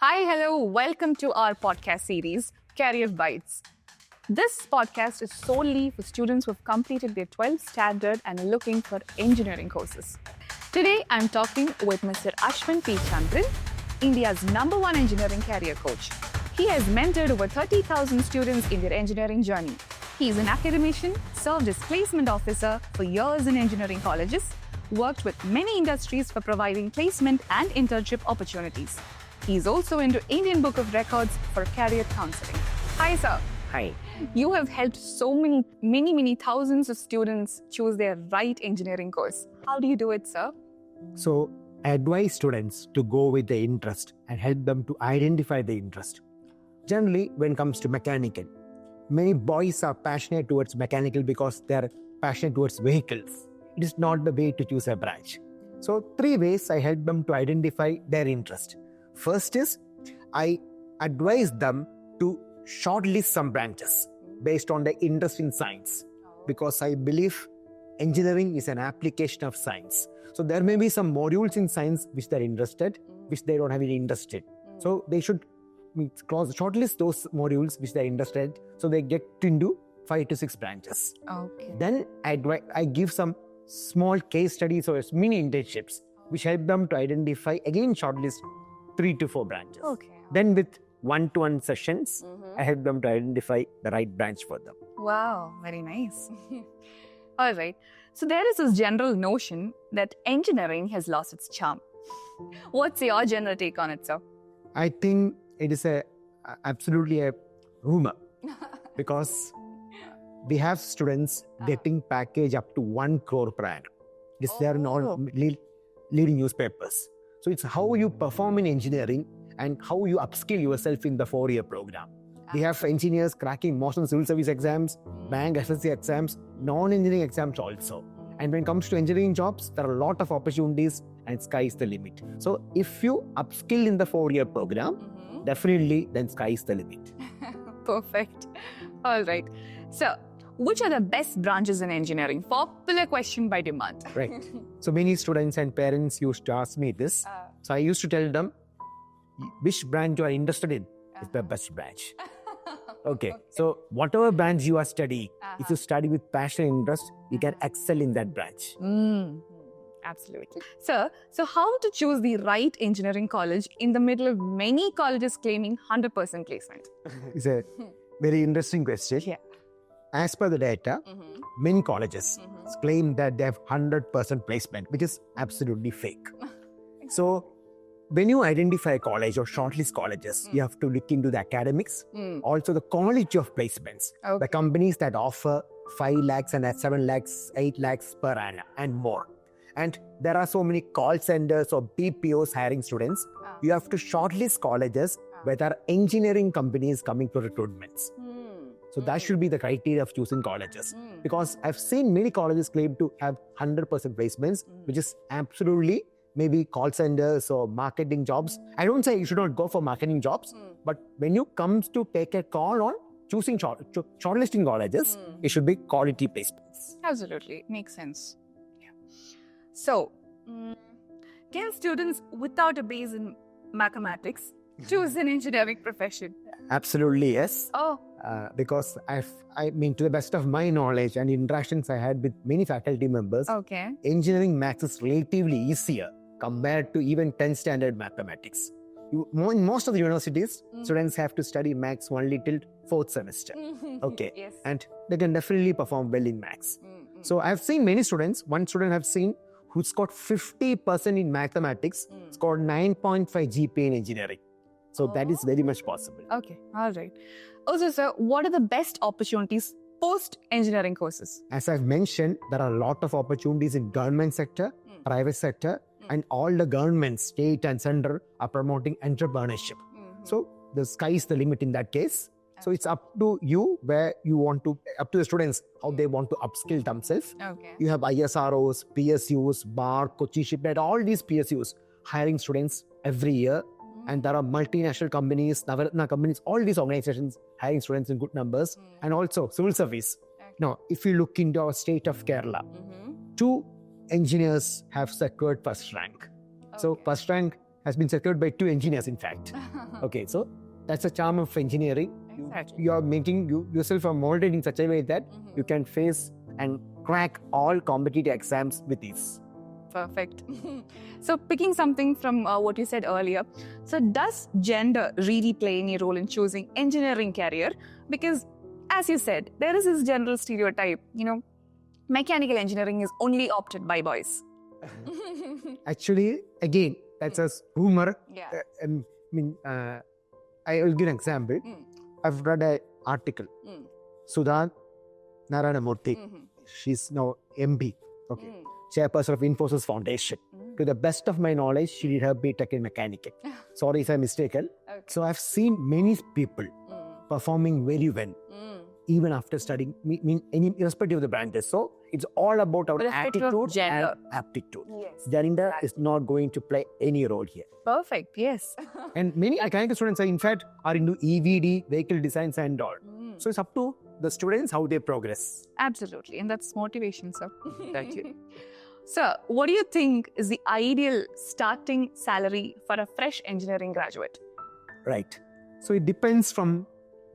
Hi, hello, welcome to our podcast series, Career Bytes. This podcast is solely for students who have completed their 12th standard and are looking for engineering courses. Today, I'm talking with Mr. Aswin P. Chandran, India's #1 engineering career coach. He has mentored over 30,000 students in their engineering journey. He is an academician, served as placement officer for years in engineering colleges, worked with many industries for providing placement and internship opportunities. He is also into Indian Book of Records for career counseling. Hi, sir. Hi. You have helped so many thousands of students choose their right engineering course. How do you do it, sir? So, I advise students to go with the interest and help them to identify the interest. Generally, when it comes to mechanical, many boys are passionate towards mechanical because they are passionate towards vehicles. It is not the way to choose a branch. So, 3 ways I help them to identify their interest. First is, I advise them to shortlist some branches based on their interest in science, because I believe engineering is an application of science. So there may be some modules in science which they're interested, which they don't have any interest in. So they should shortlist those modules which they're interested, so they get into 5 to 6 branches. Okay. Then I give some small case studies or mini internships which help them to identify, again shortlist 3 to 4 branches. Okay. Then with one-to-one sessions, I help them to identify the right branch for them. Wow, very nice. All right. So there is this general notion that engineering has lost its charm. What's your general take on it, sir? I think it is absolutely a rumor because we have students getting package up to 1 crore per annum. It's there in all leading newspapers. So it's how you perform in engineering and how you upskill yourself in the 4-year program. We have engineers cracking most of the civil service exams, bank SSC exams, non-engineering exams also. And when it comes to engineering jobs, there are a lot of opportunities and sky is the limit. So if you upskill in the 4-year program, definitely then sky is the limit. Perfect. All right. So, which are the best branches in engineering? Popular question by demand. Right. So many students and parents used to ask me this. So I used to tell them, which branch you are interested in is the best branch. Okay. So whatever branch you are studying, if you study with passion and interest, you can excel in that branch. Absolutely. Sir, so how to choose the right engineering college in the middle of many colleges claiming 100% placement? It's a very interesting question. Yeah. As per the data, many colleges claim that they have 100% placement, which is absolutely fake. So when you identify a college or shortlist colleges, you have to look into the academics, also the quality of placements. Okay. The companies that offer 5 lakhs and 7 lakhs, 8 lakhs per annum and more. And there are so many call centers or BPOs hiring students. You have to shortlist colleges where there are engineering companies coming for recruitments. So that should be the criteria of choosing colleges. Because I've seen many colleges claim to have 100% placements, which is absolutely maybe call centers or marketing jobs. I don't say you should not go for marketing jobs, but when you come to take a call on choosing shortlisting colleges, it should be quality placements. Absolutely. Makes sense. Yeah. So, can students without a base in mathematics choose an engineering profession? Absolutely, yes. Oh. Because I mean, to the best of my knowledge and interactions I had with many faculty members, Okay. engineering maths is relatively easier compared to even 10th standard mathematics. In most of the universities, students have to study maths only till 4th semester. Okay. Yes. And they can definitely perform well in maths. So I've seen many students, one student I've seen who scored 50% in mathematics, scored 9.5 GPA in engineering. So that is very much possible. Okay. All right. Also, sir, what are the best opportunities post-engineering courses? As I've mentioned, there are a lot of opportunities in government sector, private sector, and all the governments, state and center, are promoting entrepreneurship. So the sky is the limit in that case. So it's up to you where you want to, up to the students, how they want to upskill themselves. Okay. You have ISROs, PSUs, BAR, Kochi Shipyard, all these PSUs hiring students every year. And there are multinational companies, Navaratna companies, all these organizations hiring students in good numbers. And also civil service. Now, if you look into our state of Kerala, 2 engineers have secured first rank. So first rank has been secured by 2 engineers, in fact. Okay, so that's the charm of engineering. Exactly. You are making yourself are molded in such a way that you can face and crack all competitive exams with ease. Perfect. So picking something from what you said earlier, so does gender really play any role in choosing engineering career? Because as you said, there is this general stereotype, mechanical engineering is only opted by boys. Actually, again, that's a rumor. Yeah. I will give an example. I've read an article. Sudha Narayanamurthy, she's now MB, chairperson of Infosys Foundation. To the best of my knowledge, she did her BTech in mechanical. Sorry if I'm mistaken. Okay. So I've seen many people performing very well, even after studying, irrespective of the branches. So it's all about our Irrespective of attitude gender. and aptitude. Yes. Gender is not going to play any role here. Perfect. Yes. And many mechanical students are, in fact, are into EVD, vehicle designs and all. So it's up to the students how they progress. Absolutely. And that's motivation, sir. Thank you. Sir, what do you think is the ideal starting salary for a fresh engineering graduate? Right. So it depends from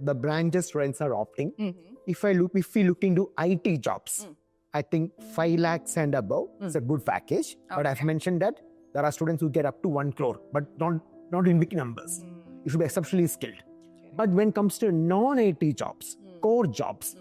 the branches students are opting. If we look into IT jobs, I think 5 lakhs and above is a good package. But I've mentioned that there are students who get up to 1 crore, but not in big numbers. You should be exceptionally skilled. But when it comes to non-IT jobs, core jobs,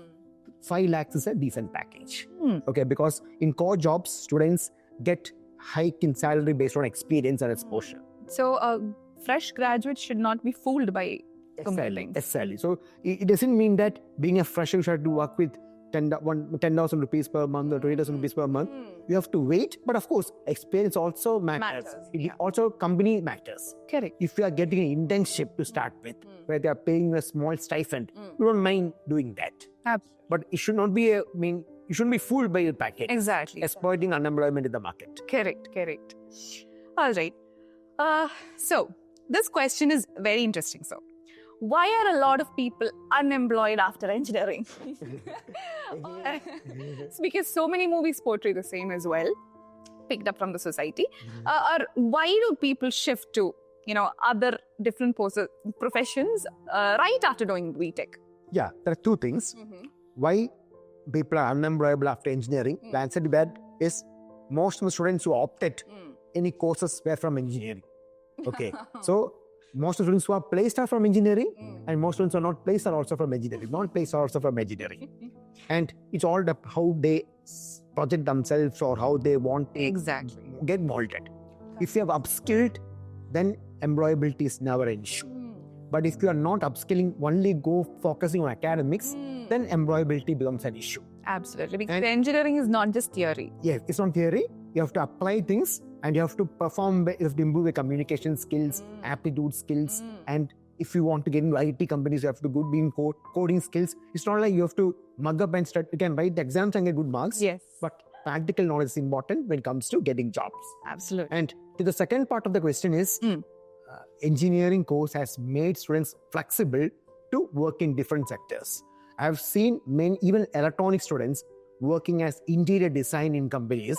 5 lakhs is a decent package. Okay, because in core jobs, students get hike in salary based on experience and exposure. So a fresh graduate should not be fooled by Exactly. So it doesn't mean that being a fresher, you have to work with 10,000 rupees per month or 20,000 rupees per month. You have to wait. But of course, experience also matters. Also, company matters. Correct. If you are getting an internship to start with, where they are paying a small stipend, you don't mind doing that. Absolutely. But it should not be you shouldn't be fooled by your package. Exactly. Exploiting unemployment in the market. Correct. All right. So this question is very interesting. So, why are a lot of people unemployed after engineering? It's because so many movies portray the same as well, picked up from the society. Or why do people shift to, other different professions right after doing BTech? Yeah, there are 2 things. Why people are unemployable after engineering? The answer to that is most of the students who opted any courses were from engineering. Okay, so most of the students who are placed are from engineering, and most students who are not placed are also from engineering. Not placed are also from engineering. And it's all how they project themselves or how they want to get molded. If you have upskilled, then employability is never an issue. But if you are not upskilling, only focusing on academics, then employability becomes an issue. Absolutely, because engineering is not just theory. Yeah, it's not theory. You have to apply things and you have to perform, you have to improve your communication skills, aptitude skills. And if you want to get into IT companies, you have to be in coding skills. It's not like you have to mug up and start. You can write the exams and get good marks. Yes. But practical knowledge is important when it comes to getting jobs. Absolutely. And to the second part of the question is, engineering course has made students flexible to work in different sectors. I've seen even electronic students working as interior design in companies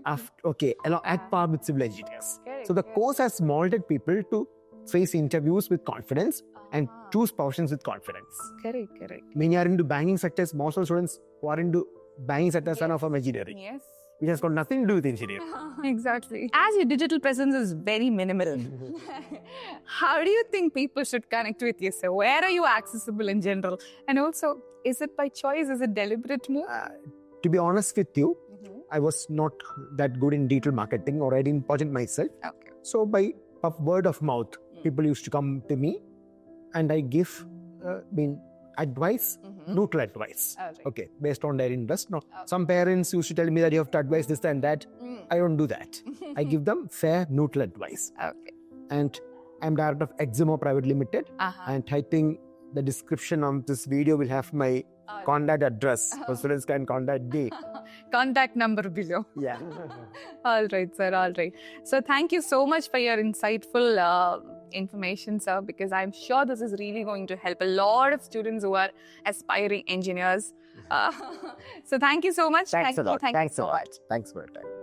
at par with civil engineers. So the course has molded people to face interviews with confidence and choose professions with confidence. Correct. Many are into banking sectors. Most of the students who are into banking sectors are from engineering. Yes. Which has got nothing to do with engineering. Exactly. As your digital presence is very minimal, how do you think people should connect with you? So where are you accessible in general? And also, is it by choice? Is it deliberate move? To be honest with you, I was not that good in digital marketing or I didn't project myself. Okay. So by word of mouth, people used to come to me and I give advice, neutral advice. Okay, based on their interest. No, some parents used to tell me that you have to advise this and that. I don't do that. I give them fair, neutral advice. Okay. And I'm director of Eximo Private Limited. And I think the description of this video will have my contact address. So students can contact me. Contact number below. Yeah. All right, sir. All right. So thank you so much for your insightful information, sir, because I'm sure this is really going to help a lot of students who are aspiring engineers. So thank you so much. Thanks a lot. Thanks so much. Thanks for your time.